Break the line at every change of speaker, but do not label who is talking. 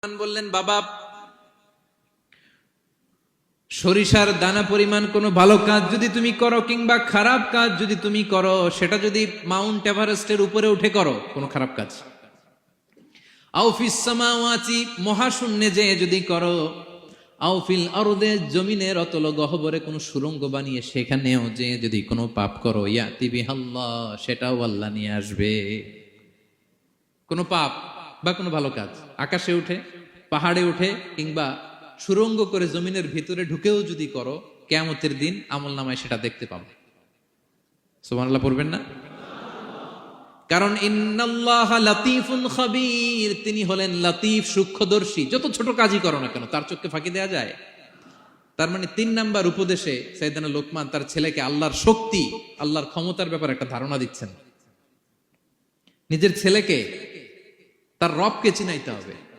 বললেন, বাবা, সরিষার দানা পরিমাণ কোনো ভালো কাজ যদি তুমি করো কিংবা খারাপ কাজ যদি তুমি করো, সেটা যদি মাউন্ট এভারেস্টের উপরে উঠে করো, কোনো খারাপ কাজ, আউফিস সামাওয়াতি, মহাশূন্যে যে যদি করো, আউফিল আরদে, জমিনের অতল গহ্বরে কোনো সুড়ঙ্গ বানিয়ে সেখানেও যে যদি কোনো পাপ করো, ইয়াতি বিহাল্লাহ, সেটাও আল্লাহ নিয়ে আসবে। কোনো পাপ বা কোনো ভালো কাজ আকাশে উঠে, পাহাড়ে উঠে কিংবা সুড়ঙ্গ করে জমিনের ভিতরে ঢুকেও যদি করো, কিয়ামতের দিন আমলনামায় সেটা দেখতে পাবে। সুবহানাল্লাহ পড়বেন না? কারণ ইন্নাল্লাহা লাতীফুন খাবীর, তিনি হলেন লাতীফ, সূক্ষ্মদর্শী। যত ছোট কাজই করো না কেন, তার চোখে ফাঁকি দেয়া যায়? তার মানে ৩ নাম্বার উপদেশে সাইয়েদনা লোকমান তার ছেলেকে আল্লাহর শক্তি, আল্লাহর ক্ষমতার ব্যাপারে একটা ধারণা দিচ্ছেন। নিজের ছেলেকে তার রবকে চিনাইতে হবে।